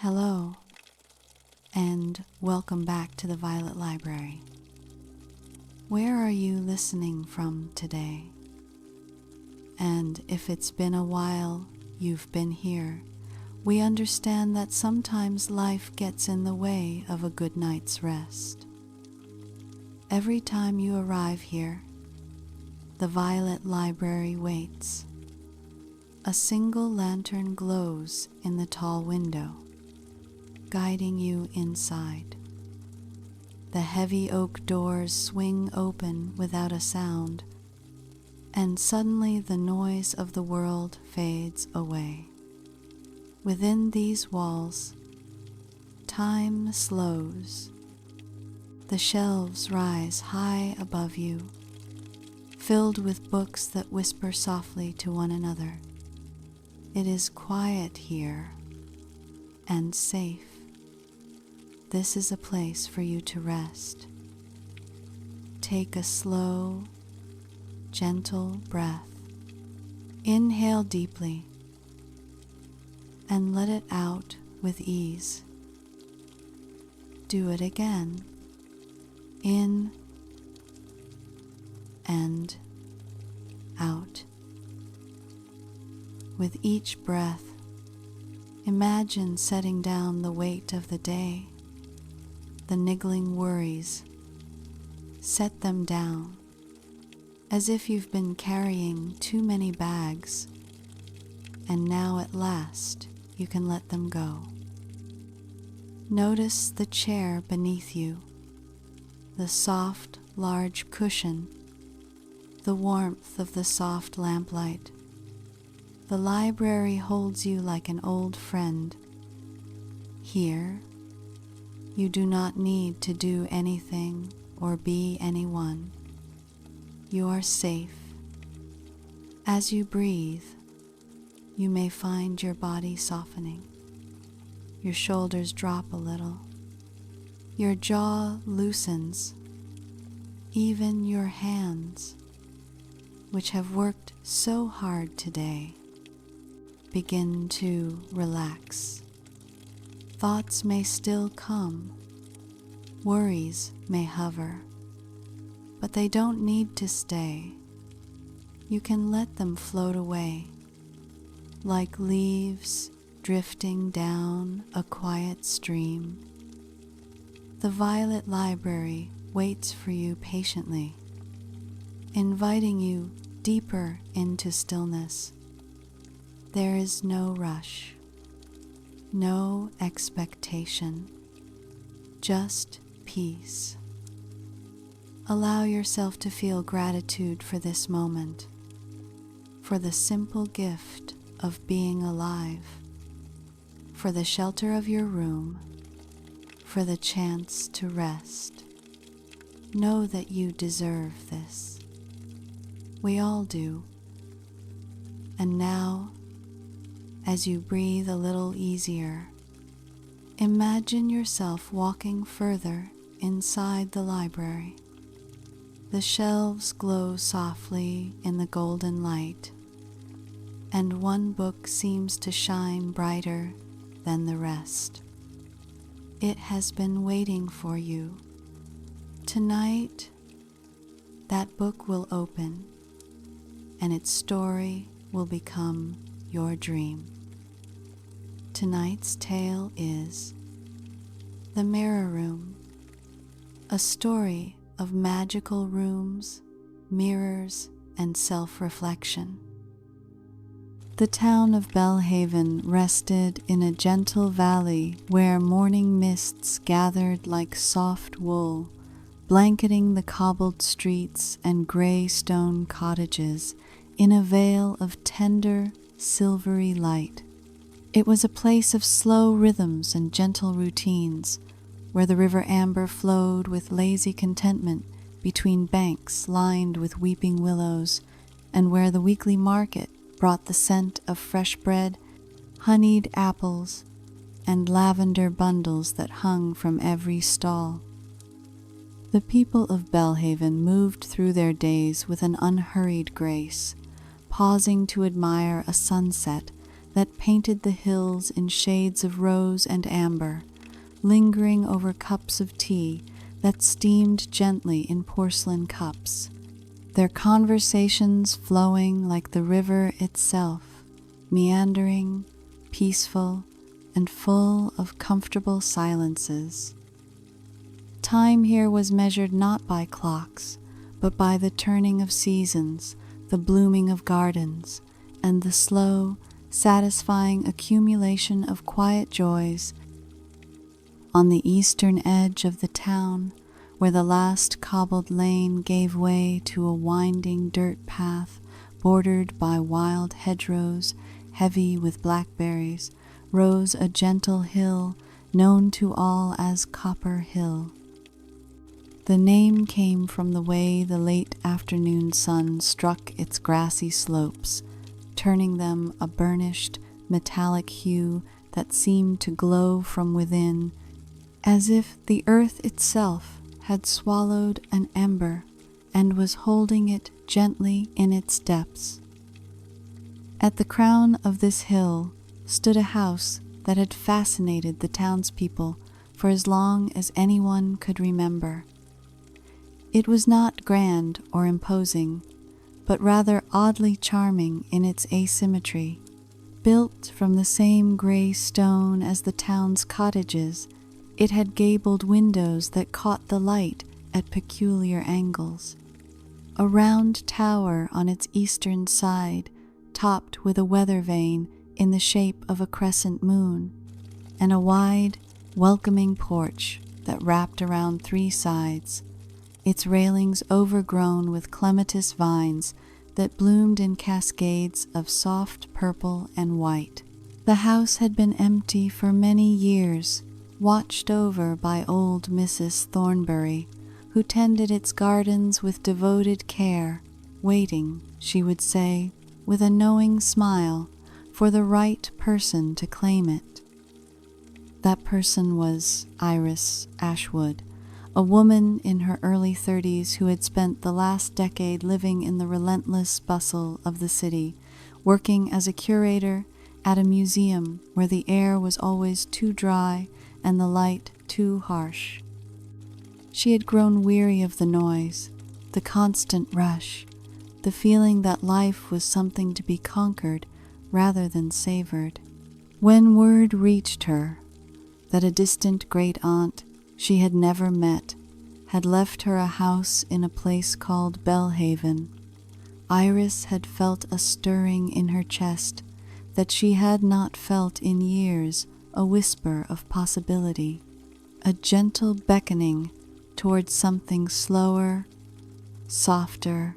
Hello, and welcome back to the Violet Library. Where are you listening from today? And if it's been a while you've been here, we understand that sometimes life gets in the way of a good night's rest. Every time you arrive here, the Violet Library waits. A single lantern glows in the tall window, guiding you inside. The heavy oak doors swing open without a sound, and suddenly the noise of the world fades away. Within these walls, time slows. The shelves rise high above you, filled with books that whisper softly to one another. It is quiet here and safe. This is a place for you to rest. Take a slow, gentle breath. Inhale deeply and let it out with ease. Do it again. In and out. With each breath, imagine setting down the weight of the day, the niggling worries. Set them down, as if you've been carrying too many bags, and now at last you can let them go. Notice the chair beneath you, the soft, large cushion, the warmth of the soft lamplight. The library holds you like an old friend. Here, you do not need to do anything or be anyone. You are safe. As you breathe, you may find your body softening. Your shoulders drop a little. Your jaw loosens. Even your hands, which have worked so hard today, begin to relax. Thoughts may still come, worries may hover, but they don't need to stay. You can let them float away, like leaves drifting down a quiet stream. The Violet Library waits for you patiently, inviting you deeper into stillness. There is no rush, no expectation, just peace. Allow yourself to feel gratitude for this moment, for the simple gift of being alive, for the shelter of your room, for the chance to rest. Know that you deserve this. We all do. And now, as you breathe a little easier, imagine yourself walking further inside the library. The shelves glow softly in the golden light, and one book seems to shine brighter than the rest. It has been waiting for you. Tonight, that book will open, and its story will become your dream. Tonight's tale is The Mirror Room, a story of magical rooms, mirrors, and self-reflection. The town of Bellhaven rested in a gentle valley where morning mists gathered like soft wool, blanketing the cobbled streets and gray stone cottages in a veil of tender, silvery light. It was a place of slow rhythms and gentle routines, where the river Amber flowed with lazy contentment between banks lined with weeping willows, and where the weekly market brought the scent of fresh bread, honeyed apples, and lavender bundles that hung from every stall. The people of Bellhaven moved through their days with an unhurried grace, pausing to admire a sunset that painted the hills in shades of rose and amber, lingering over cups of tea that steamed gently in porcelain cups, their conversations flowing like the river itself, meandering, peaceful, and full of comfortable silences. Time here was measured not by clocks, but by the turning of seasons, the blooming of gardens, and the slow, satisfying accumulation of quiet joys. On the eastern edge of the town, where the last cobbled lane gave way to a winding dirt path bordered by wild hedgerows heavy with blackberries, rose a gentle hill known to all as Copper Hill. The name came from the way the late afternoon sun struck its grassy slopes, turning them a burnished, metallic hue that seemed to glow from within, as if the earth itself had swallowed an ember and was holding it gently in its depths. At the crown of this hill stood a house that had fascinated the townspeople for as long as anyone could remember. It was not grand or imposing, but rather oddly charming in its asymmetry. Built from the same gray stone as the town's cottages, it had gabled windows that caught the light at peculiar angles. A round tower on its eastern side, topped with a weather vane in the shape of a crescent moon, and a wide, welcoming porch that wrapped around three sides, its railings overgrown with clematis vines that bloomed in cascades of soft purple and white. The house had been empty for many years, watched over by old Mrs. Thornbury, who tended its gardens with devoted care, waiting, she would say, with a knowing smile, for the right person to claim it. That person was Iris Ashwood, a woman in her early 30s who had spent the last decade living in the relentless bustle of the city, working as a curator at a museum where the air was always too dry and the light too harsh. She had grown weary of the noise, the constant rush, the feeling that life was something to be conquered rather than savored. When word reached her that a distant great-aunt she had never met had left her a house in a place called Bellhaven, Iris had felt a stirring in her chest that she had not felt in years, a whisper of possibility, a gentle beckoning towards something slower, softer,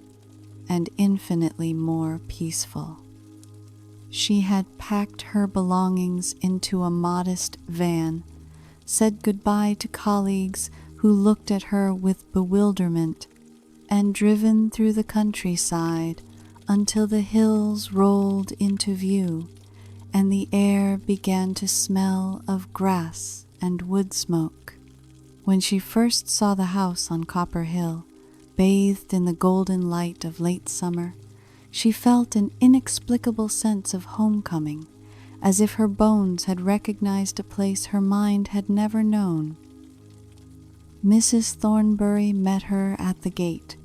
and infinitely more peaceful. She had packed her belongings into a modest van, said goodbye to colleagues who looked at her with bewilderment, and driven through the countryside until the hills rolled into view and the air began to smell of grass and wood smoke. When she first saw the house on Copper Hill, bathed in the golden light of late summer, she felt an inexplicable sense of homecoming, as if her bones had recognized a place her mind had never known. Mrs. Thornbury met her at the gate,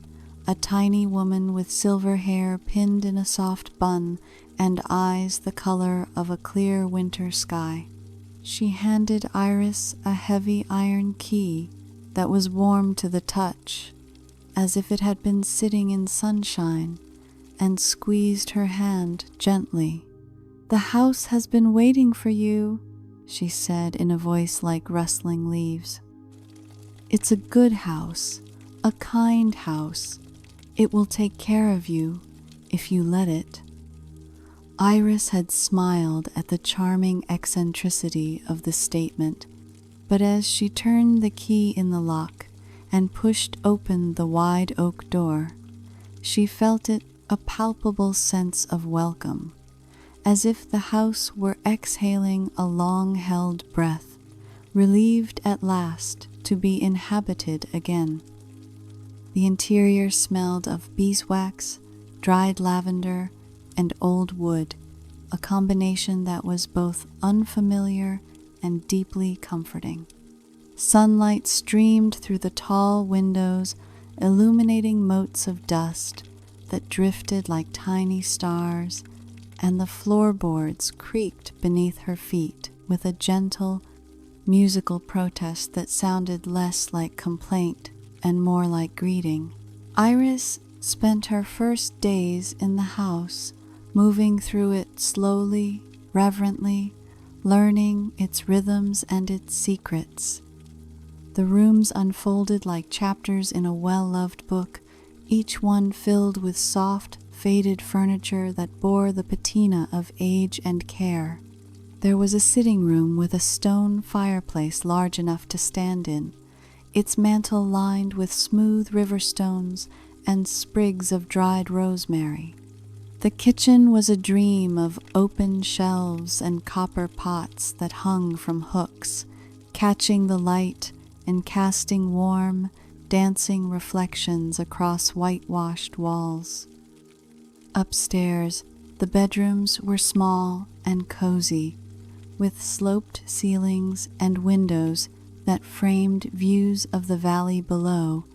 a tiny woman with silver hair pinned in a soft bun and eyes the color of a clear winter sky. She handed Iris a heavy iron key that was warm to the touch, as if it had been sitting in sunshine, and squeezed her hand gently. "The house has been waiting for you," she said in a voice like rustling leaves. "It's a good house, a kind house. It will take care of you, if you let it." Iris had smiled at the charming eccentricity of the statement, but as she turned the key in the lock and pushed open the wide oak door, she felt it a palpable sense of welcome, as if the house were exhaling a long-held breath, relieved at last to be inhabited again. The interior smelled of beeswax, dried lavender, and old wood, a combination that was both unfamiliar and deeply comforting. Sunlight streamed through the tall windows, illuminating motes of dust that drifted like tiny stars, and the floorboards creaked beneath her feet with a gentle, musical protest that sounded less like complaint and more like greeting. Iris spent her first days in the house, moving through it slowly, reverently, learning its rhythms and its secrets. The rooms unfolded like chapters in a well-loved book, each one filled with soft, faded furniture that bore the patina of age and care. There was a sitting room with a stone fireplace large enough to stand in, its mantel lined with smooth river stones and sprigs of dried rosemary. The kitchen was a dream of open shelves and copper pots that hung from hooks, catching the light and casting warm, dancing reflections across whitewashed walls. Upstairs, the bedrooms were small and cozy, with sloped ceilings and windows that framed views of the valley below,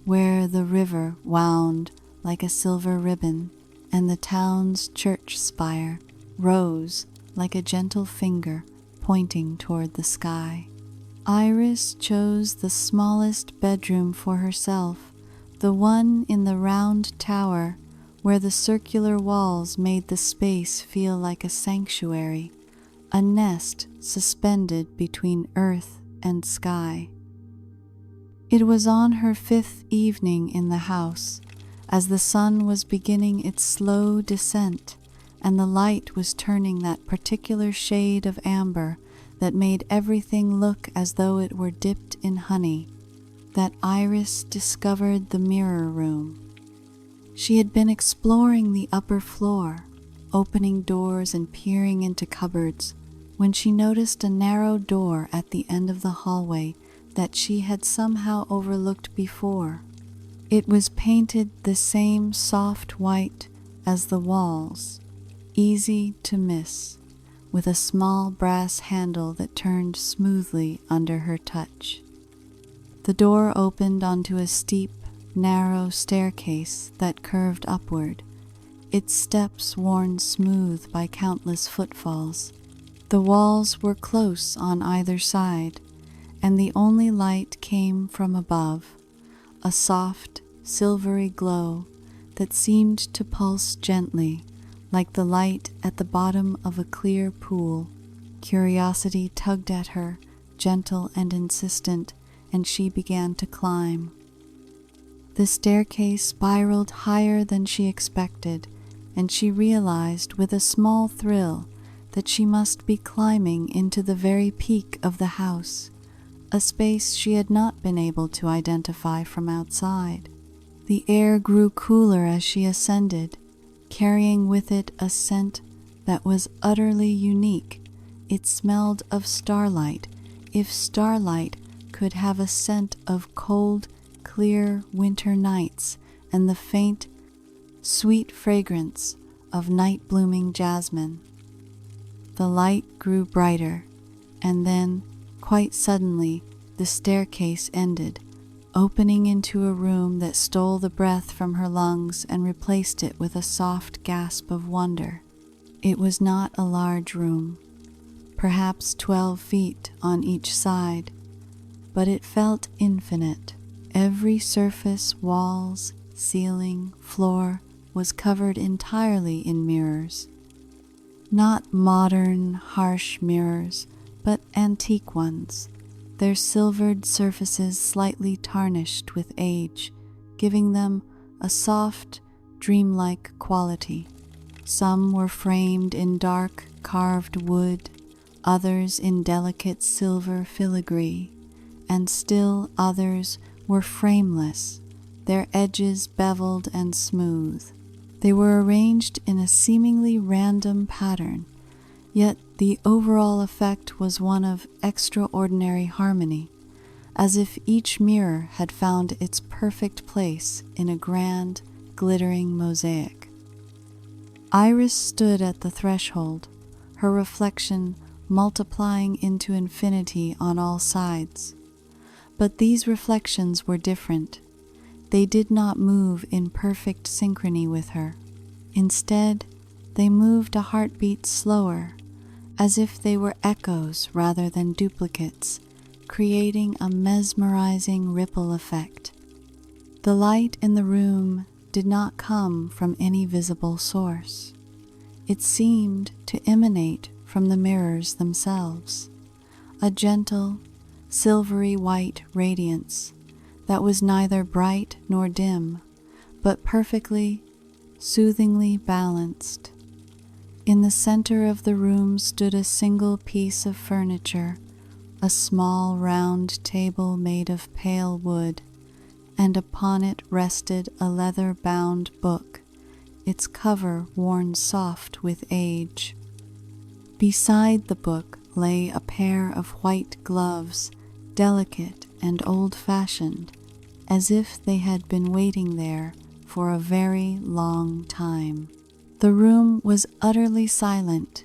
where the river wound like a silver ribbon and the town's church spire rose like a gentle finger pointing toward the sky. Iris chose the smallest bedroom for herself, the one in the round tower where the circular walls made the space feel like a sanctuary, a nest suspended between earth and sky. It was on her 5th evening in the house, as the sun was beginning its slow descent and the light was turning that particular shade of amber that made everything look as though it were dipped in honey, that Iris discovered the mirror room. She had been exploring the upper floor, opening doors and peering into cupboards, when she noticed a narrow door at the end of the hallway that she had somehow overlooked before. It was painted the same soft white as the walls, easy to miss, with a small brass handle that turned smoothly under her touch. The door opened onto a steep, narrow staircase that curved upward, its steps worn smooth by countless footfalls. The walls were close on either side, and the only light came from above, a soft, silvery glow that seemed to pulse gently, like the light at the bottom of a clear pool. Curiosity tugged at her, gentle and insistent, and she began to climb. The staircase spiraled higher than she expected, and she realized with a small thrill that she must be climbing into the very peak of the house, a space she had not been able to identify from outside. The air grew cooler as she ascended, carrying with it a scent that was utterly unique. It smelled of starlight, if starlight could have a scent of cold, clear winter nights, and the faint, sweet fragrance of night-blooming jasmine. The light grew brighter, and then, quite suddenly, the staircase ended, opening into a room that stole the breath from her lungs and replaced it with a soft gasp of wonder. It was not a large room, perhaps 12 feet on each side, but it felt infinite. Every surface, walls, ceiling, floor, was covered entirely in mirrors. Not modern, harsh mirrors, but antique ones, their silvered surfaces slightly tarnished with age, giving them a soft, dreamlike quality. Some were framed in dark, carved wood, others in delicate silver filigree, and still others were frameless, their edges beveled and smooth. They were arranged in a seemingly random pattern, yet the overall effect was one of extraordinary harmony, as if each mirror had found its perfect place in a grand, glittering mosaic. Iris stood at the threshold, her reflection multiplying into infinity on all sides. But these reflections were different. They did not move in perfect synchrony with her. Instead, they moved a heartbeat slower, as if they were echoes rather than duplicates, creating a mesmerizing ripple effect. The light in the room did not come from any visible source. It seemed to emanate from the mirrors themselves, a gentle, silvery white radiance that was neither bright nor dim, but perfectly, soothingly balanced. In the center of the room stood a single piece of furniture, a small round table made of pale wood, and upon it rested a leather-bound book, its cover worn soft with age. Beside the book lay a pair of white gloves, delicate and old-fashioned, as if they had been waiting there for a very long time. The room was utterly silent,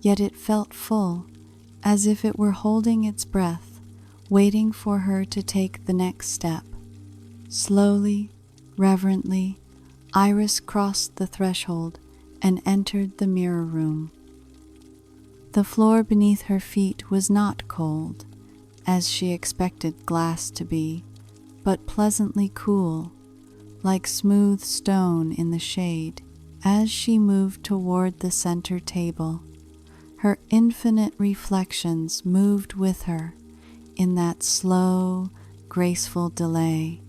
yet it felt full, as if it were holding its breath, waiting for her to take the next step. Slowly, reverently, Iris crossed the threshold and entered the mirror room. The floor beneath her feet was not cold, as she expected glass to be, but pleasantly cool, like smooth stone in the shade. As she moved toward the center table, her infinite reflections moved with her in that slow, graceful delay,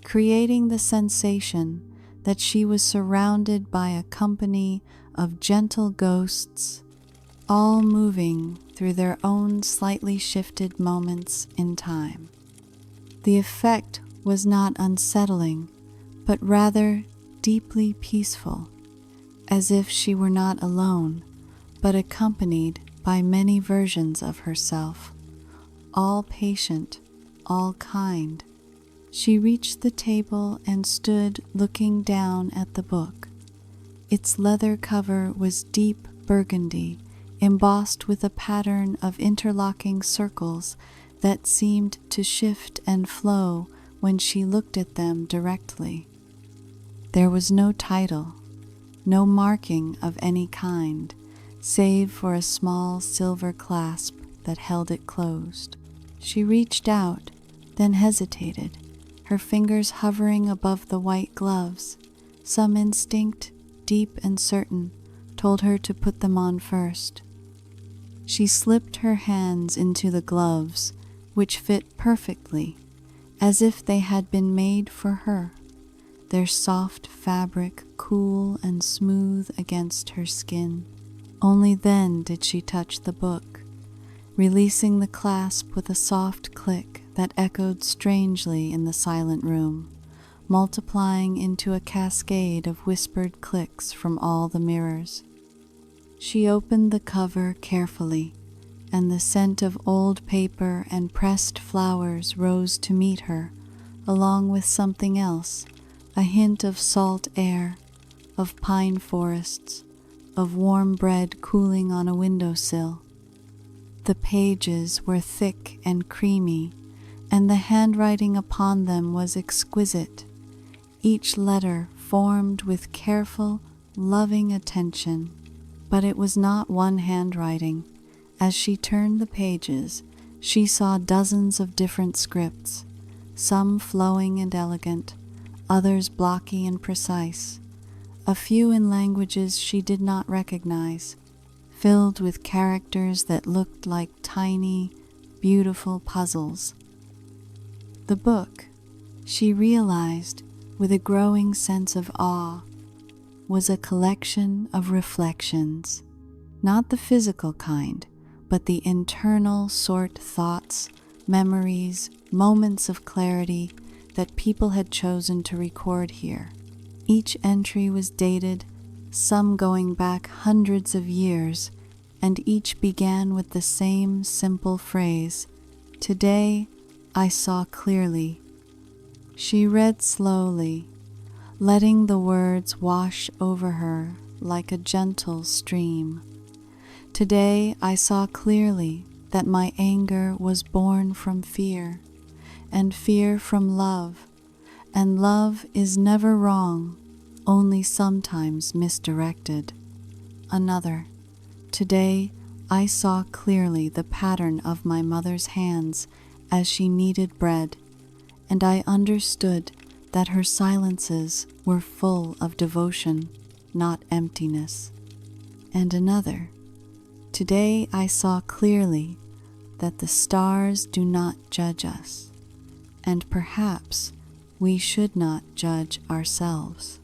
creating the sensation that she was surrounded by a company of gentle ghosts, all moving through their own slightly shifted moments in time. The effect was not unsettling, but rather deeply peaceful, as if she were not alone, but accompanied by many versions of herself, all patient, all kind. She reached the table and stood looking down at the book. Its leather cover was deep burgundy, embossed with a pattern of interlocking circles that seemed to shift and flow when she looked at them directly. There was no title, no marking of any kind, save for a small silver clasp that held it closed. She reached out, then hesitated, her fingers hovering above the white gloves. Some instinct, deep and certain, told her to put them on first. She slipped her hands into the gloves, which fit perfectly, as if they had been made for her, their soft fabric cool and smooth against her skin. Only then did she touch the book, releasing the clasp with a soft click that echoed strangely in the silent room, multiplying into a cascade of whispered clicks from all the mirrors. She opened the cover carefully, and the scent of old paper and pressed flowers rose to meet her, along with something else, a hint of salt air, of pine forests, of warm bread cooling on a windowsill. The pages were thick and creamy, and the handwriting upon them was exquisite, each letter formed with careful, loving attention. But it was not one handwriting. As she turned the pages, she saw dozens of different scripts, some flowing and elegant, others blocky and precise, a few in languages she did not recognize, filled with characters that looked like tiny, beautiful puzzles. The book, she realized with a growing sense of awe, was a collection of reflections, not the physical kind, but the internal sort thoughts, memories, moments of clarity that people had chosen to record here. Each entry was dated, some going back hundreds of years, and each began with the same simple phrase, "Today I saw clearly." She read slowly, letting the words wash over her like a gentle stream. Today I saw clearly that my anger was born from fear, and fear from love, and love is never wrong, only sometimes misdirected. Another. Today I saw clearly the pattern of my mother's hands as she kneaded bread, and I understood that her silences were full of devotion, not emptiness. And another. Today I saw clearly that the stars do not judge us, and perhaps we should not judge ourselves.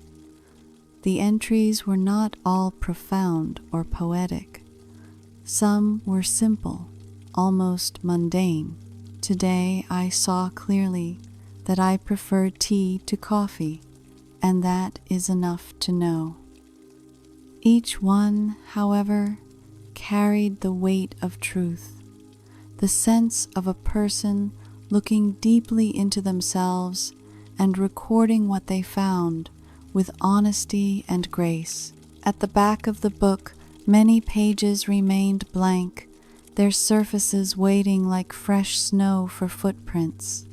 The entries were not all profound or poetic. Some were simple, almost mundane. Today I saw clearly that I prefer tea to coffee, and that is enough to know. Each one, however, carried the weight of truth, the sense of a person looking deeply into themselves and recording what they found with honesty and grace. At the back of the book, many pages remained blank, their surfaces waiting like fresh snow for footprints.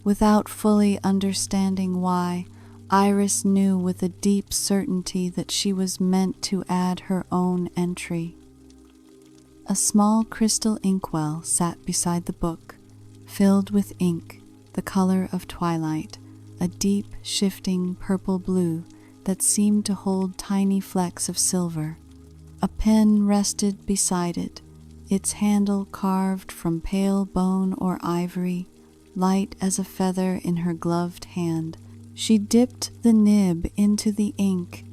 Without fully understanding why, Iris knew with a deep certainty that she was meant to add her own entry. A small crystal inkwell sat beside the book, filled with ink, the color of twilight, a deep, shifting purple blue that seemed to hold tiny flecks of silver. A pen rested beside it, its handle carved from pale bone or ivory, light as a feather in her gloved hand. She dipped the nib into the ink,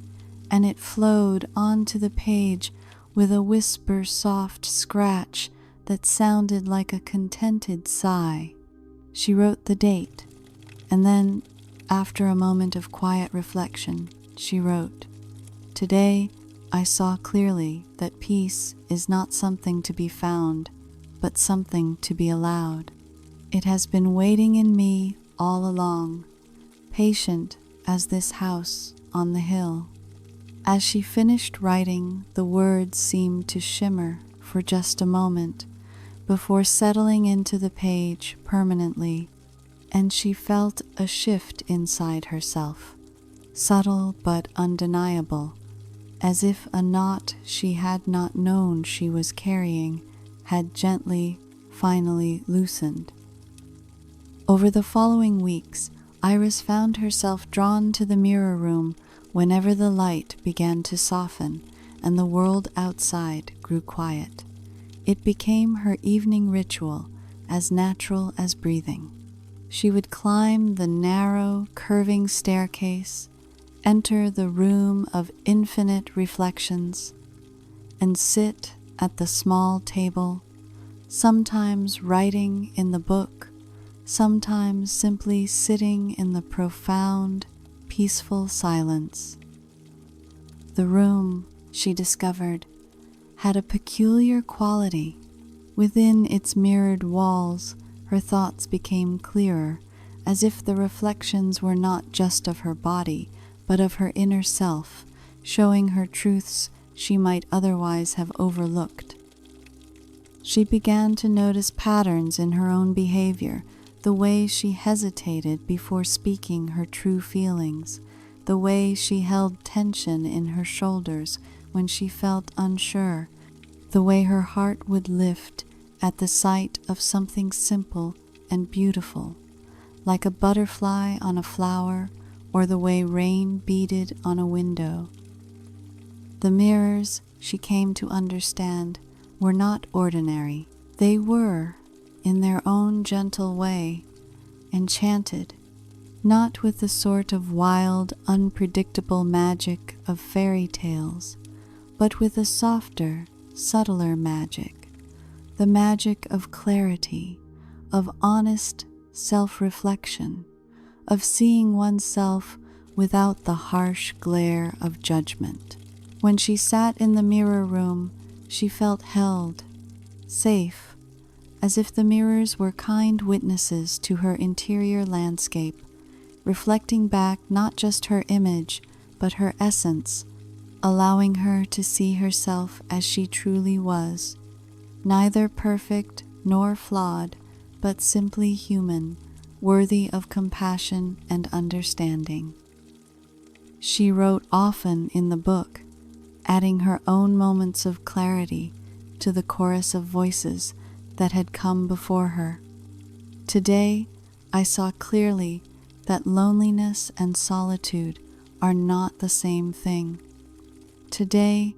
and it flowed onto the page with a whisper soft scratch that sounded like a contented sigh. She wrote the date, and then, after a moment of quiet reflection, she wrote, "Today I saw clearly that peace is not something to be found, but something to be allowed. It has been waiting in me all along, patient as this house on the hill." As she finished writing, the words seemed to shimmer for just a moment before settling into the page permanently, and she felt a shift inside herself, subtle but undeniable, as if a knot she had not known she was carrying had gently, finally loosened. Over the following weeks, Iris found herself drawn to the mirror room whenever the light began to soften and the world outside grew quiet. It became her evening ritual, as natural as breathing. She would climb the narrow, curving staircase, enter the room of infinite reflections, and sit at the small table, sometimes writing in the book, sometimes simply sitting in the profound, peaceful silence. The room, she discovered, had a peculiar quality. Within its mirrored walls, her thoughts became clearer, as if the reflections were not just of her body, but of her inner self, showing her truths she might otherwise have overlooked. She began to notice patterns in her own behavior, the way she hesitated before speaking her true feelings, the way she held tension in her shoulders when she felt unsure, the way her heart would lift at the sight of something simple and beautiful, like a butterfly on a flower or the way rain beaded on a window. The mirrors, she came to understand, were not ordinary. They were, in their own gentle way, enchanted, not with the sort of wild, unpredictable magic of fairy tales, but with a softer, subtler magic, the magic of clarity, of honest self-reflection, of seeing oneself without the harsh glare of judgment. When she sat in the mirror room, she felt held, safe, as if the mirrors were kind witnesses to her interior landscape, reflecting back not just her image, but her essence, allowing her to see herself as she truly was, neither perfect nor flawed, but simply human, worthy of compassion and understanding. She wrote often in the book, adding her own moments of clarity to the chorus of voices that had come before her. Today, I saw clearly that loneliness and solitude are not the same thing. Today,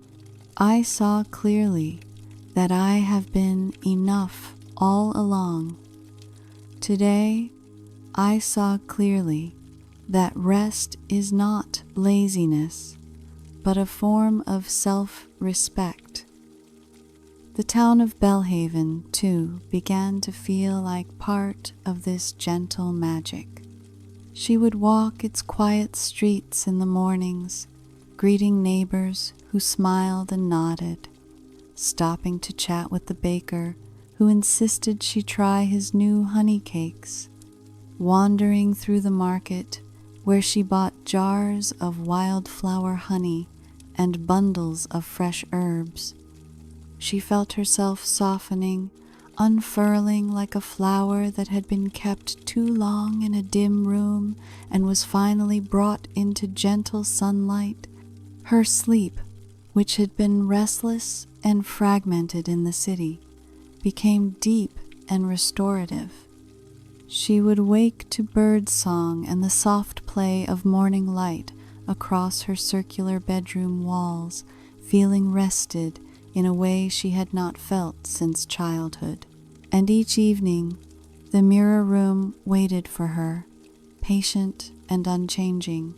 I saw clearly that I have been enough all along. Today, I saw clearly that rest is not laziness, but a form of self-respect. The town of Bellhaven, too, began to feel like part of this gentle magic. She would walk its quiet streets in the mornings, greeting neighbors who smiled and nodded, stopping to chat with the baker who insisted she try his new honey cakes, wandering through the market where she bought jars of wildflower honey and bundles of fresh herbs. She felt herself softening, unfurling like a flower that had been kept too long in a dim room and was finally brought into gentle sunlight. Her sleep, which had been restless and fragmented in the city, became deep and restorative. She would wake to bird song and the soft play of morning light across her circular bedroom walls, feeling rested in a way she had not felt since childhood. And each evening, the mirror room waited for her, patient and unchanging,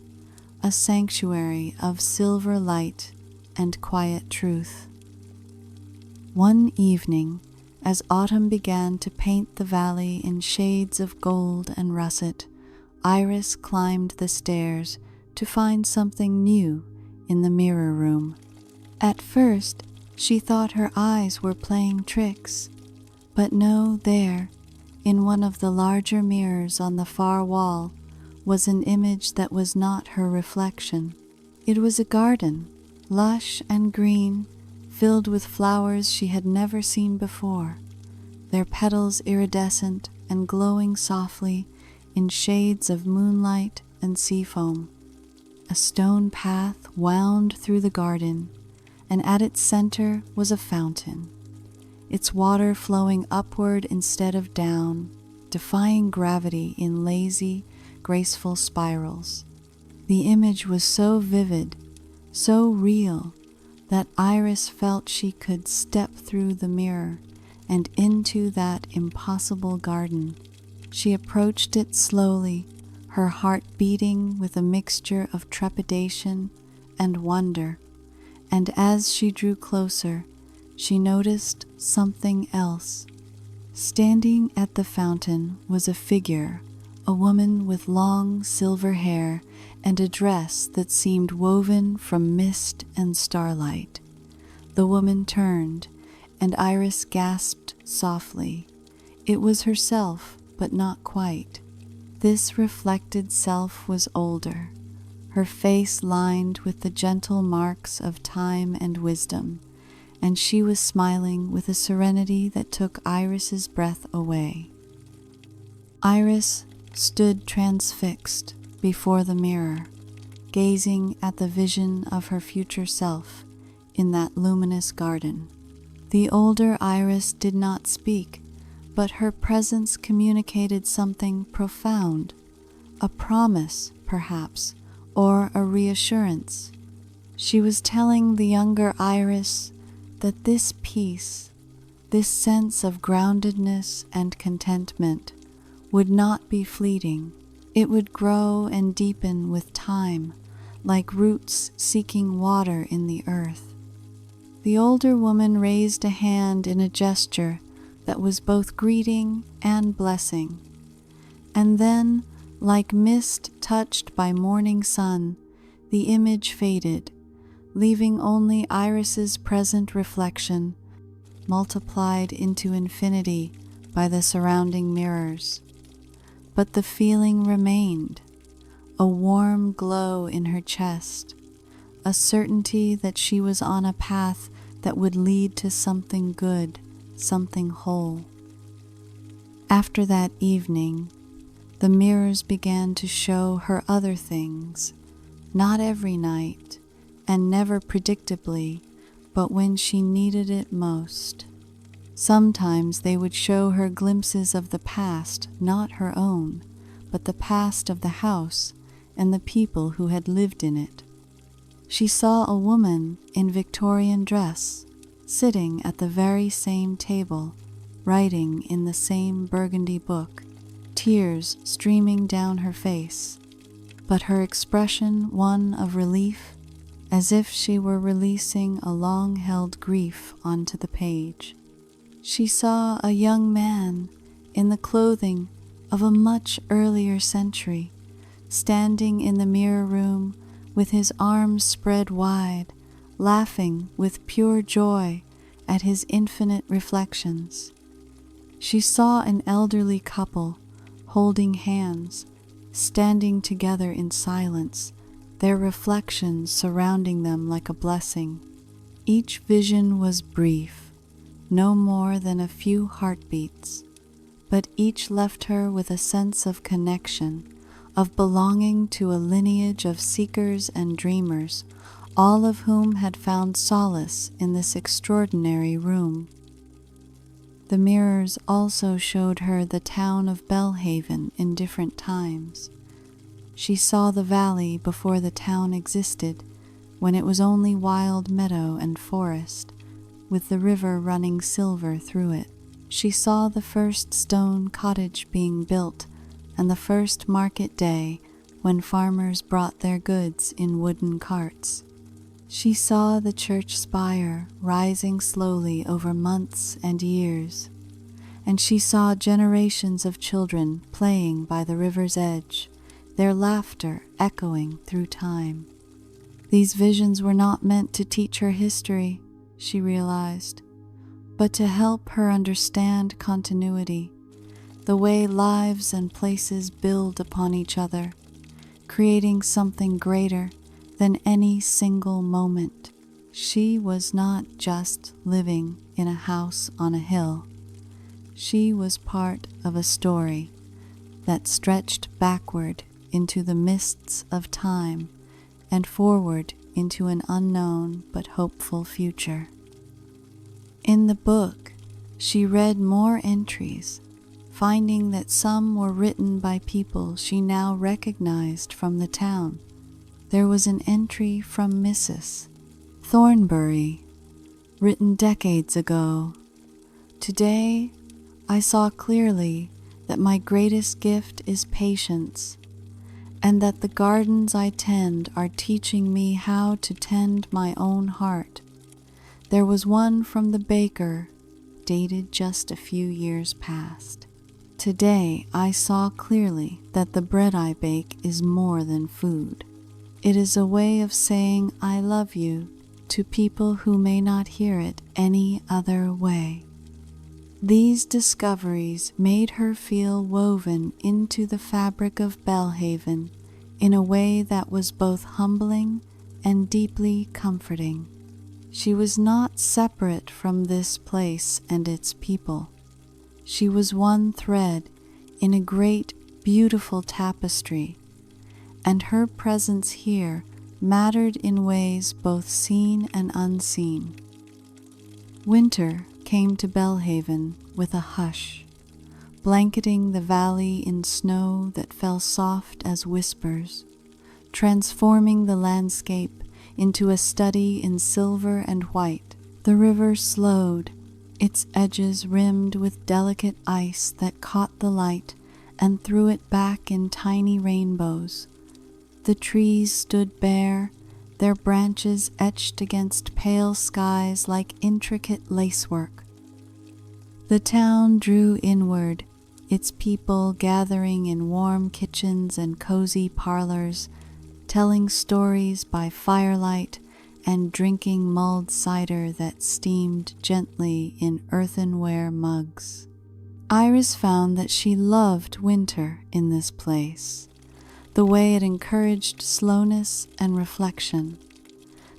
a sanctuary of silver light and quiet truth. One evening, as autumn began to paint the valley in shades of gold and russet, Iris climbed the stairs to find something new in the mirror room. At first, she thought her eyes were playing tricks, but no, there, in one of the larger mirrors on the far wall, was an image that was not her reflection. It was a garden, lush and green, filled with flowers she had never seen before, their petals iridescent and glowing softly in shades of moonlight and sea foam. A stone path wound through the garden, and at its center was a fountain, its water flowing upward instead of down, defying gravity in lazy, graceful spirals. The image was so vivid, so real, that Iris felt she could step through the mirror and into that impossible garden. She approached it slowly, her heart beating with a mixture of trepidation and wonder, and as she drew closer, she noticed something else. Standing at the fountain was a figure, a woman with long silver hair and a dress that seemed woven from mist and starlight. The woman turned, and Iris gasped softly. It was herself, but not quite. This reflected self was older, her face lined with the gentle marks of time and wisdom, and she was smiling with a serenity that took Iris's breath away. Iris stood transfixed before the mirror, gazing at the vision of her future self in that luminous garden. The older Iris did not speak, but her presence communicated something profound, a promise, perhaps, or a reassurance. She was telling the younger Iris that this peace, this sense of groundedness and contentment, would not be fleeting. It would grow and deepen with time, like roots seeking water in the earth. The older woman raised a hand in a gesture that was both greeting and blessing, and then, like mist touched by morning sun, the image faded, leaving only Iris's present reflection, multiplied into infinity by the surrounding mirrors. But the feeling remained, a warm glow in her chest, a certainty that she was on a path that would lead to something good, something whole. After that evening, the mirrors began to show her other things, not every night, and never predictably, but when she needed it most. Sometimes they would show her glimpses of the past, not her own, but the past of the house and the people who had lived in it. She saw a woman in Victorian dress, sitting at the very same table, writing in the same burgundy book, tears streaming down her face, but her expression one of relief, as if she were releasing a long-held grief onto the page. She saw a young man in the clothing of a much earlier century, standing in the mirror room with his arms spread wide, laughing with pure joy at his infinite reflections. She saw an elderly couple holding hands, standing together in silence, their reflections surrounding them like a blessing. Each vision was brief, no more than a few heartbeats, but each left her with a sense of connection, of belonging to a lineage of seekers and dreamers, all of whom had found solace in this extraordinary room. The mirrors also showed her the town of Bellhaven in different times. She saw the valley before the town existed, when it was only wild meadow and forest, with the river running silver through it. She saw the first stone cottage being built, and the first market day when farmers brought their goods in wooden carts. She saw the church spire rising slowly over months and years, and she saw generations of children playing by the river's edge, their laughter echoing through time. These visions were not meant to teach her history, she realized, but to help her understand continuity, the way lives and places build upon each other, creating something greater than any single moment. She was not just living in a house on a hill. She was part of a story that stretched backward into the mists of time and forward into an unknown but hopeful future. In the book, she read more entries, finding that some were written by people she now recognized from the town. There was an entry from Mrs. Thornbury, written decades ago. Today, I saw clearly that my greatest gift is patience, and that the gardens I tend are teaching me how to tend my own heart. There was one from the baker, dated just a few years past. Today I saw clearly that the bread I bake is more than food. It is a way of saying I love you to people who may not hear it any other way. These discoveries made her feel woven into the fabric of Bellhaven in a way that was both humbling and deeply comforting. She was not separate from this place and its people. She was one thread in a great, beautiful tapestry, and her presence here mattered in ways both seen and unseen. Winter came to Bellhaven with a hush, blanketing the valley in snow that fell soft as whispers, transforming the landscape into a study in silver and white. The river slowed, its edges rimmed with delicate ice that caught the light and threw it back in tiny rainbows. The trees stood bare, their branches etched against pale skies like intricate lacework. The town drew inward, its people gathering in warm kitchens and cozy parlors, telling stories by firelight and drinking mulled cider that steamed gently in earthenware mugs. Iris found that she loved winter in this place, the way it encouraged slowness and reflection.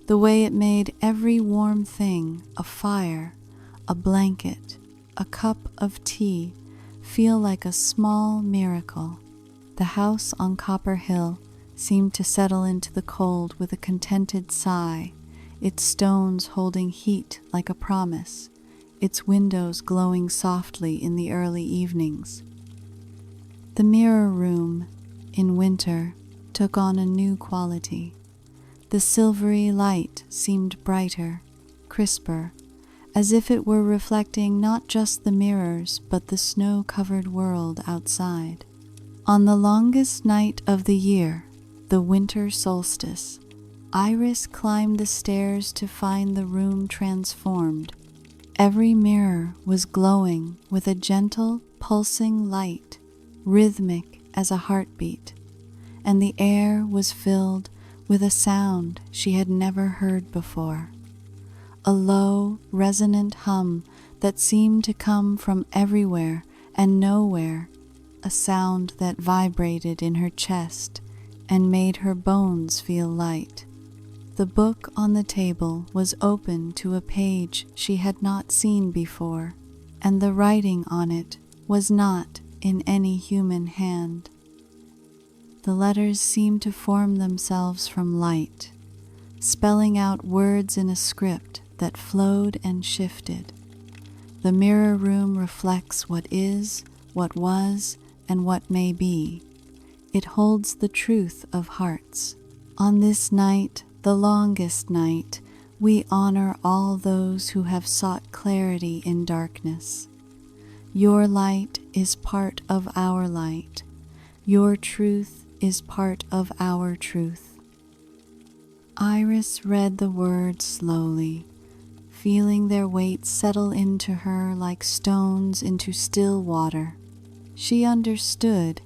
the way it made every warm thing, a fire, a blanket, a cup of tea, feel like a small miracle. The house on Copper Hill seemed to settle into the cold with a contented sigh, its stones holding heat like a promise, its windows glowing softly in the early evenings. The mirror room, in winter, took on a new quality. The silvery light seemed brighter, crisper, as if it were reflecting not just the mirrors but the snow-covered world outside. On the longest night of the year, the winter solstice, Iris climbed the stairs to find the room transformed. Every mirror was glowing with a gentle, pulsing light, rhythmic as a heartbeat, and the air was filled with a sound she had never heard before. A low, resonant hum that seemed to come from everywhere and nowhere, a sound that vibrated in her chest and made her bones feel light. The book on the table was open to a page she had not seen before, and the writing on it was not in any human hand. The letters seemed to form themselves from light, spelling out words in a script that flowed and shifted. The mirror room reflects what is, what was, and what may be. It holds the truth of hearts. On this night, the longest night, we honor all those who have sought clarity in darkness. Your light is part of our light. Your truth is part of our truth. Iris read the words slowly, feeling their weight settle into her like stones into still water. She understood,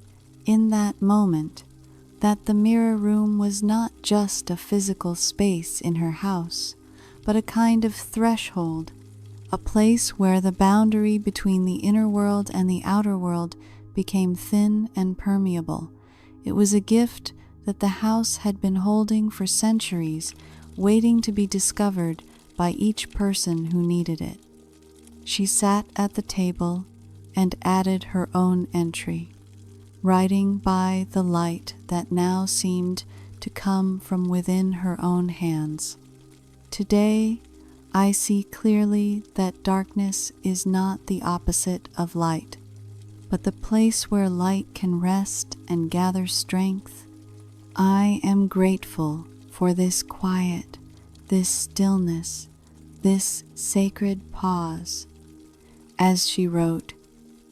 in that moment, that the mirror room was not just a physical space in her house, but a kind of threshold, a place where the boundary between the inner world and the outer world became thin and permeable. It was a gift that the house had been holding for centuries, waiting to be discovered by each person who needed it. She sat at the table and added her own entry, writing by the light that now seemed to come from within her own hands. Today, I see clearly that darkness is not the opposite of light, but the place where light can rest and gather strength. I am grateful for this quiet, this stillness, this sacred pause. As she wrote,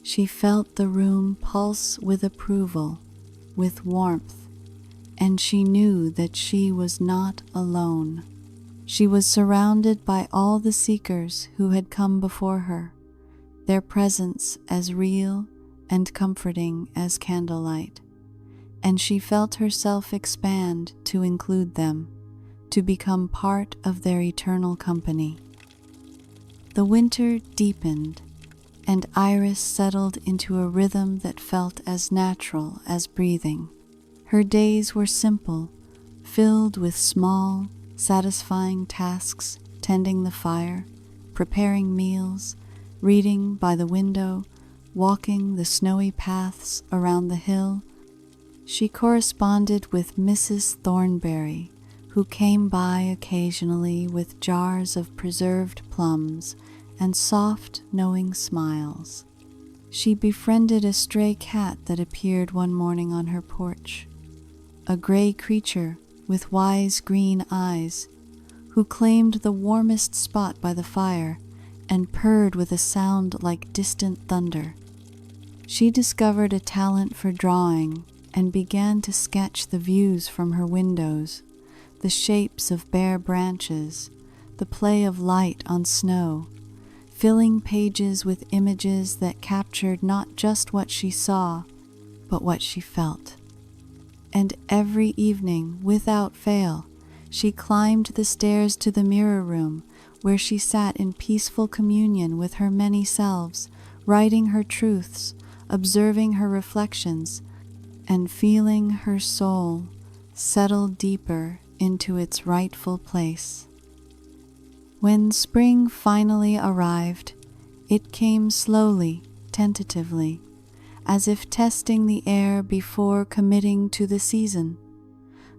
she felt the room pulse with approval, with warmth, and she knew that she was not alone. She was surrounded by all the seekers who had come before her, their presence as real and comforting as candlelight, and she felt herself expand to include them, to become part of their eternal company. The winter deepened, and Iris settled into a rhythm that felt as natural as breathing. Her days were simple, filled with small, satisfying tasks, tending the fire, preparing meals, reading by the window, walking the snowy paths around the hill. She corresponded with Mrs. Thornberry, who came by occasionally with jars of preserved plums and soft, knowing smiles. She befriended a stray cat that appeared one morning on her porch, a gray creature with wise green eyes, who claimed the warmest spot by the fire and purred with a sound like distant thunder. She discovered a talent for drawing and began to sketch the views from her windows, the shapes of bare branches, the play of light on snow, filling pages with images that captured not just what she saw, but what she felt. And every evening, without fail, she climbed the stairs to the mirror room, where she sat in peaceful communion with her many selves, writing her truths, observing her reflections, and feeling her soul settle deeper into its rightful place. When spring finally arrived, it came slowly, tentatively, as if testing the air before committing to the season.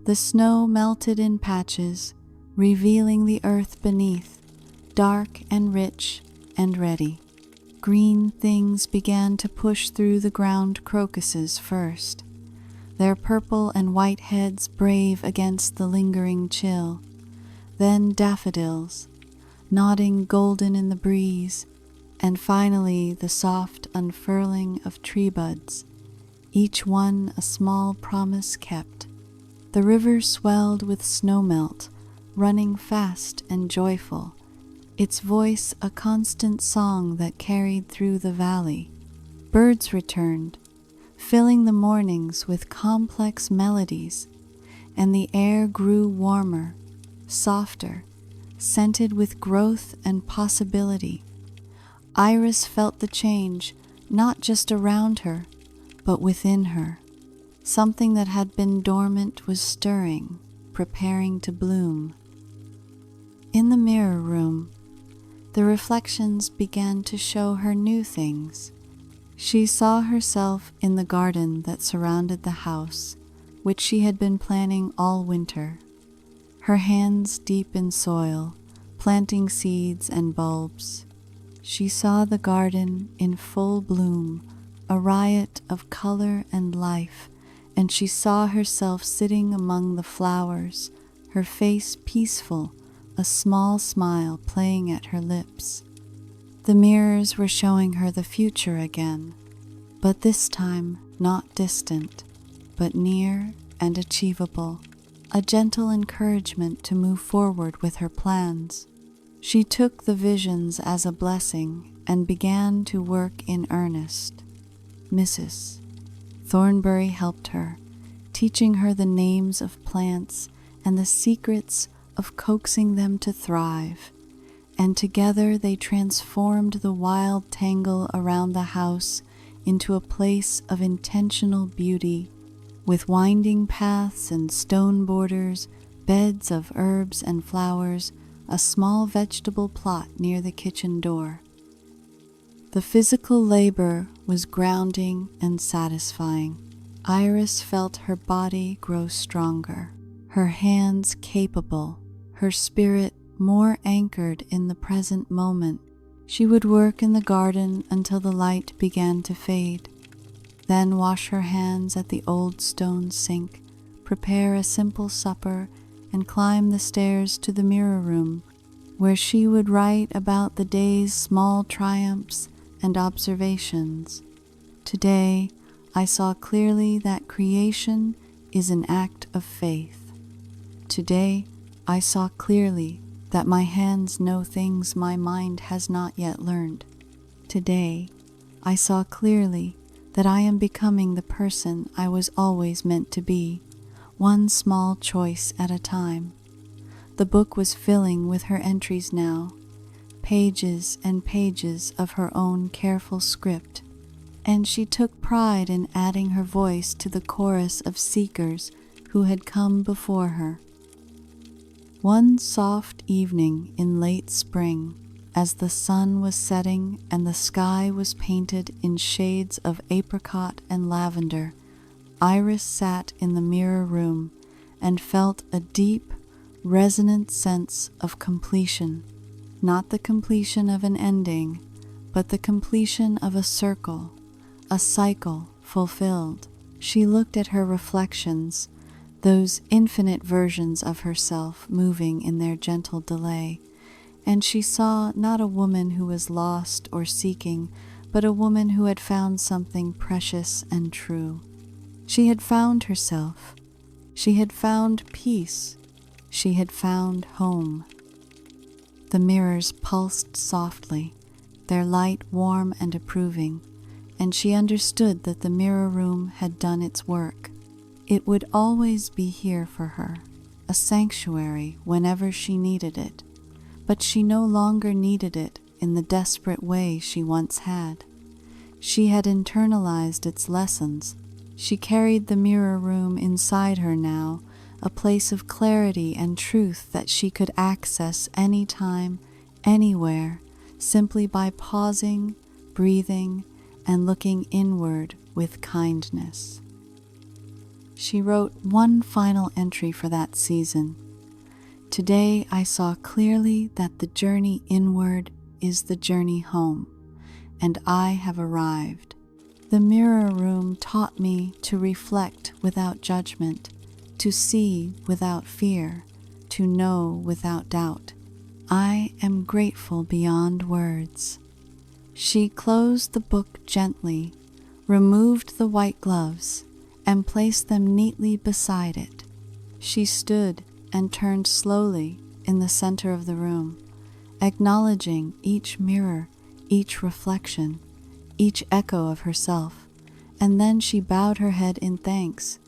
The snow melted in patches, revealing the earth beneath, dark and rich and ready. Green things began to push through the ground crocuses first, their purple and white heads brave against the lingering chill. Then daffodils, nodding golden in the breeze, and finally the soft unfurling of tree buds, each one a small promise kept. The river swelled with snowmelt, running fast and joyful, its voice a constant song that carried through the valley. Birds returned, filling the mornings with complex melodies, and the air grew warmer, softer, scented with growth and possibility. Iris felt the change, not just around her, but within her. Something that had been dormant was stirring, preparing to bloom. In the mirror room, the reflections began to show her new things. She saw herself in the garden that surrounded the house, which she had been planning all winter. Her hands deep in soil, planting seeds and bulbs. She saw the garden in full bloom, a riot of color and life, and she saw herself sitting among the flowers, her face peaceful, a small smile playing at her lips. The mirrors were showing her the future again, but this time not distant, but near and achievable, a gentle encouragement to move forward with her plans. She took the visions as a blessing and began to work in earnest. Mrs. Thornbury helped her, teaching her the names of plants and the secrets of coaxing them to thrive, and together they transformed the wild tangle around the house into a place of intentional beauty, with winding paths and stone borders, beds of herbs and flowers, a small vegetable plot near the kitchen door. The physical labor was grounding and satisfying. Iris felt her body grow stronger, her hands capable, her spirit more anchored in the present moment. She would work in the garden until the light began to fade, then wash her hands at the old stone sink, prepare a simple supper, and climb the stairs to the mirror room, where she would write about the day's small triumphs and observations. Today, I saw clearly that creation is an act of faith. Today, I saw clearly that my hands know things my mind has not yet learned. Today, I saw clearly that I am becoming the person I was always meant to be, one small choice at a time. The book was filling with her entries now, pages and pages of her own careful script, and she took pride in adding her voice to the chorus of seekers who had come before her. One soft evening in late spring, as the sun was setting and the sky was painted in shades of apricot and lavender, Iris sat in the mirror room and felt a deep, resonant sense of completion. Not the completion of an ending, but the completion of a circle, a cycle fulfilled. She looked at her reflections, those infinite versions of herself moving in their gentle delay, and she saw not a woman who was lost or seeking, but a woman who had found something precious and true. She had found herself. She had found peace. She had found home. The mirrors pulsed softly, their light warm and approving, and she understood that the mirror room had done its work. It would always be here for her, a sanctuary whenever she needed it, but she no longer needed it in the desperate way she once had. She had internalized its lessons. She carried the mirror room inside her now, a place of clarity and truth that she could access anytime, anywhere, simply by pausing, breathing, and looking inward with kindness. She wrote one final entry for that season. Today I saw clearly that the journey inward is the journey home, and I have arrived. The mirror room taught me to reflect without judgment, to see without fear, to know without doubt. I am grateful beyond words. She closed the book gently, removed the white gloves, and placed them neatly beside it. She stood and turned slowly in the center of the room, acknowledging each mirror, each reflection, each echo of herself, and then she bowed her head in thanks.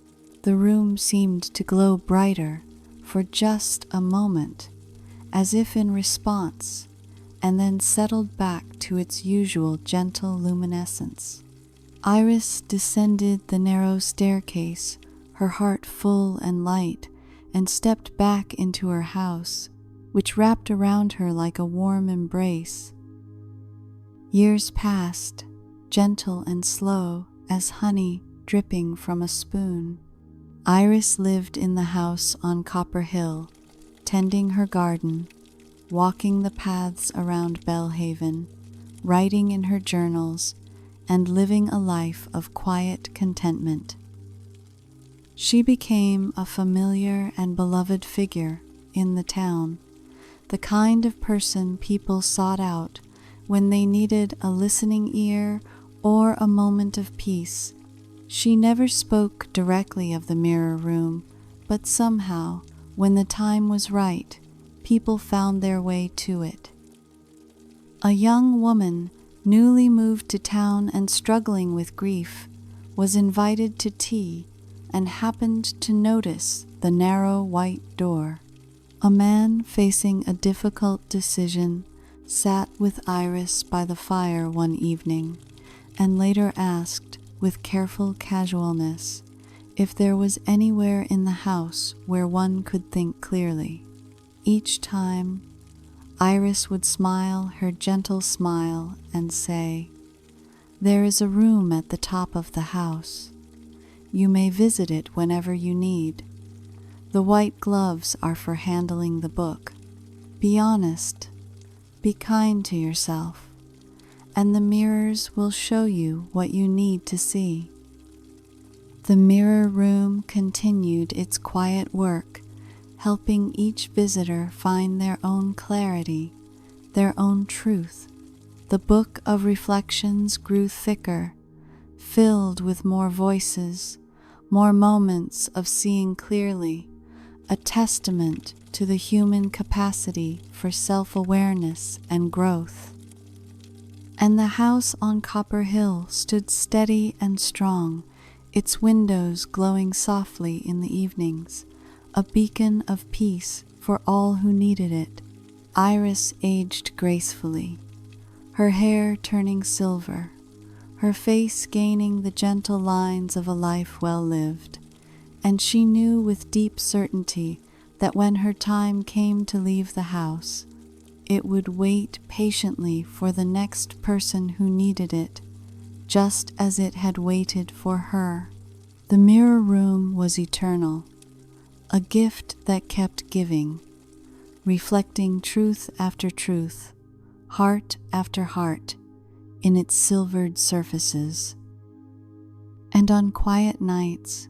The room seemed to glow brighter for just a moment, as if in response, and then settled back to its usual gentle luminescence. Iris descended the narrow staircase, her heart full and light, and stepped back into her house, which wrapped around her like a warm embrace. Years passed, gentle and slow as honey dripping from a spoon. Iris lived in the house on Copper Hill, tending her garden, walking the paths around Bellhaven, writing in her journals, and living a life of quiet contentment. She became a familiar and beloved figure in the town, the kind of person people sought out when they needed a listening ear or a moment of peace. She never spoke directly of the mirror room, but somehow, when the time was right, people found their way to it. A young woman, newly moved to town and struggling with grief, was invited to tea and happened to notice the narrow white door. A man facing a difficult decision sat with Iris by the fire one evening and later asked, with careful casualness, if there was anywhere in the house where one could think clearly. Each time, Iris would smile her gentle smile and say, "There is a room at the top of the house. You may visit it whenever you need. The white gloves are for handling the book. Be honest, be kind to yourself, and the mirrors will show you what you need to see." The mirror room continued its quiet work, helping each visitor find their own clarity, their own truth. The book of reflections grew thicker, filled with more voices, more moments of seeing clearly, a testament to the human capacity for self-awareness and growth. And the house on Copper Hill stood steady and strong, its windows glowing softly in the evenings, a beacon of peace for all who needed it. Iris aged gracefully, her hair turning silver, her face gaining the gentle lines of a life well lived, and she knew with deep certainty that when her time came to leave the house, it would wait patiently for the next person who needed it, just as it had waited for her. The mirror room was eternal, a gift that kept giving, reflecting truth after truth, heart after heart, in its silvered surfaces. And on quiet nights,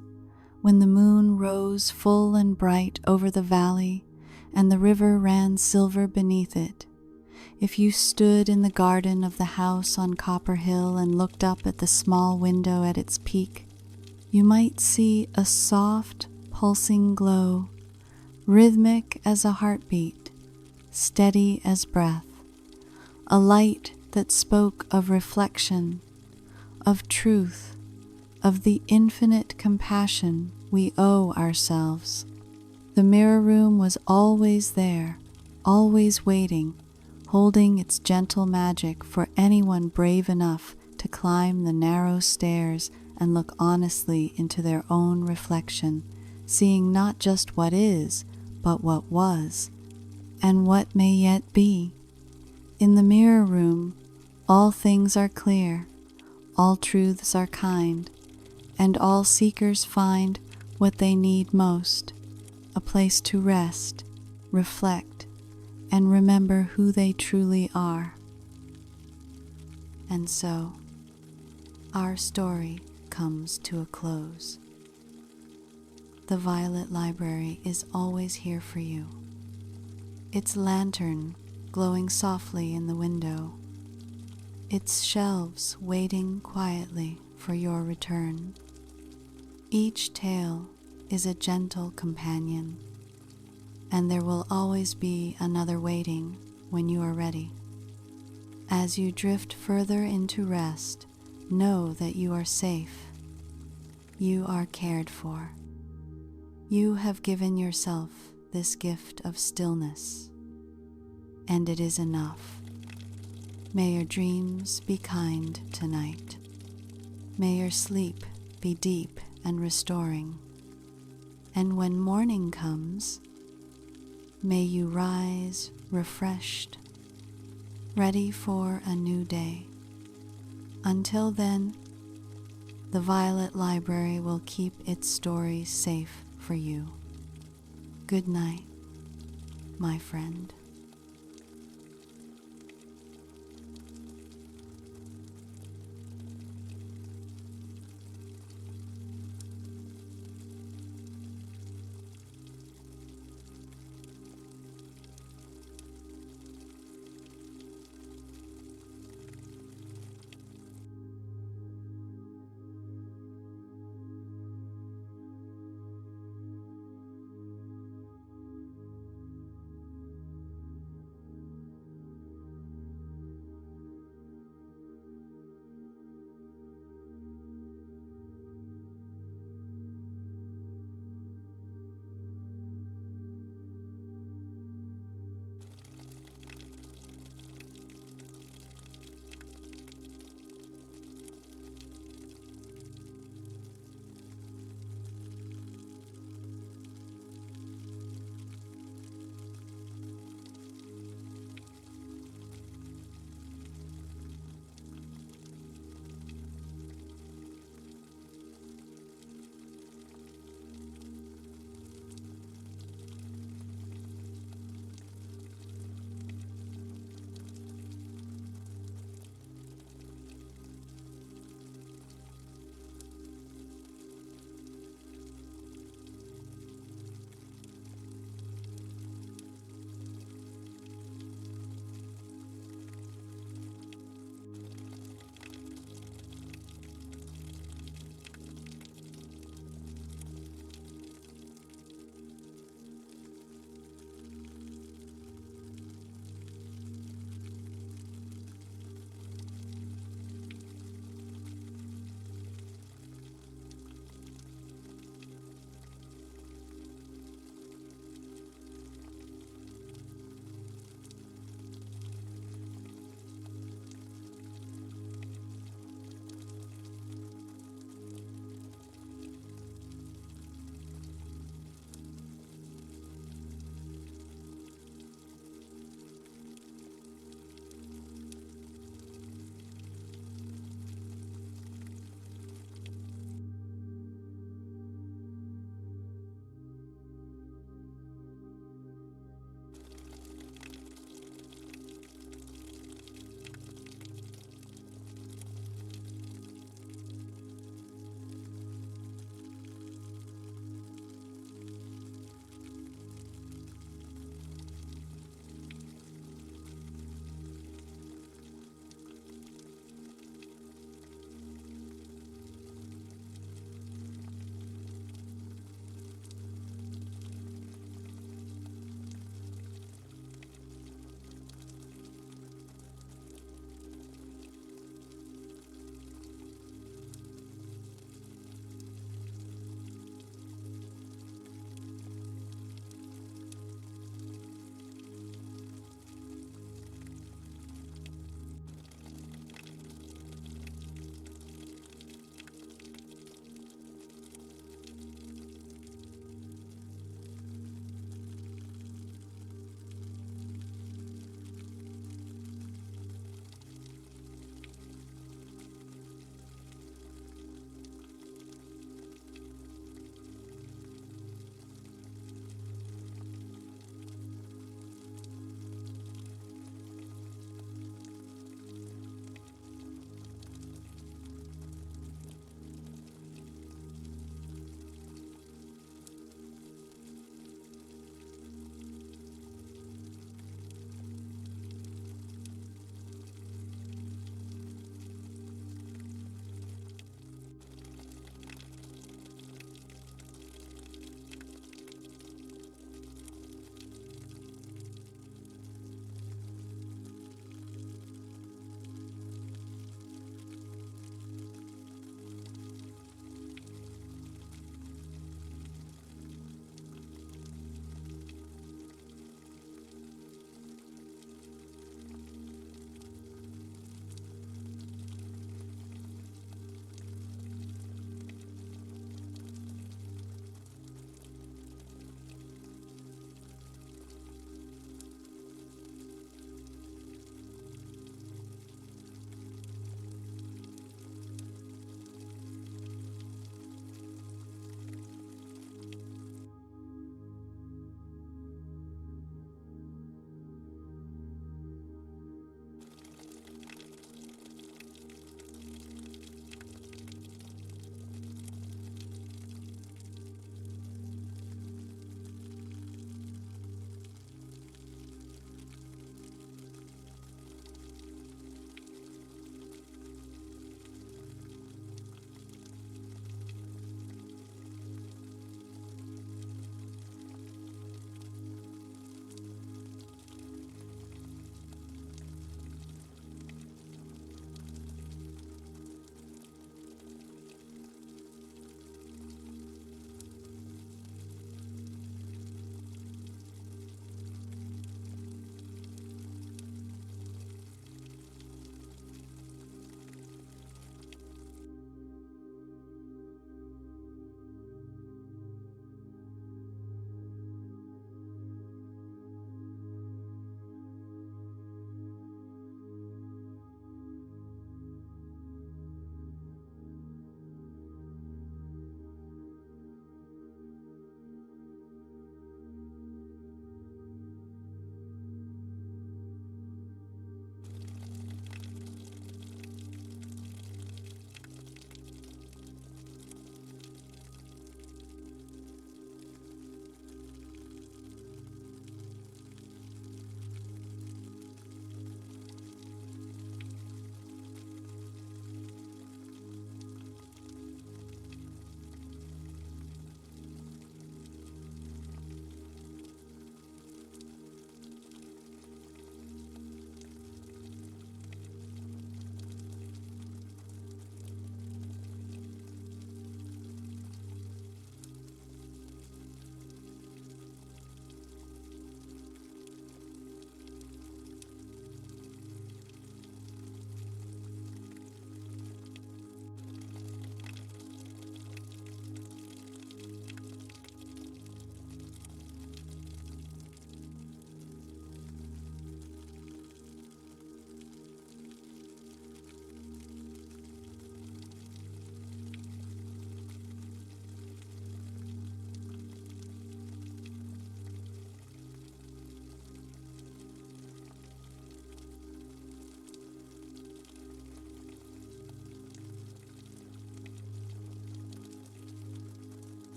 when the moon rose full and bright over the valley and the river ran silver beneath it, if you stood in the garden of the house on Copper Hill and looked up at the small window at its peak, you might see a soft, pulsing glow, rhythmic as a heartbeat, steady as breath, a light that spoke of reflection, of truth, of the infinite compassion we owe ourselves. The mirror room was always there, always waiting, holding its gentle magic for anyone brave enough to climb the narrow stairs and look honestly into their own reflection, seeing not just what is, but what was, and what may yet be. In the mirror room, all things are clear, all truths are kind, and all seekers find what they need most, a place to rest, reflect, and remember who they truly are. And so, our story comes to a close. The Violet Library is always here for you. Its lantern glowing softly in the window, its shelves waiting quietly for your return. Each tale is a gentle companion, and there will always be another waiting when you are ready. As you drift further into rest, know that you are safe. You are cared for. You have given yourself this gift of stillness, and it is enough. May your dreams be kind tonight. May your sleep be deep and restoring. And when morning comes, may you rise refreshed, ready for a new day. Until then, the Violet Library will keep its stories safe for you. Good night, my friend.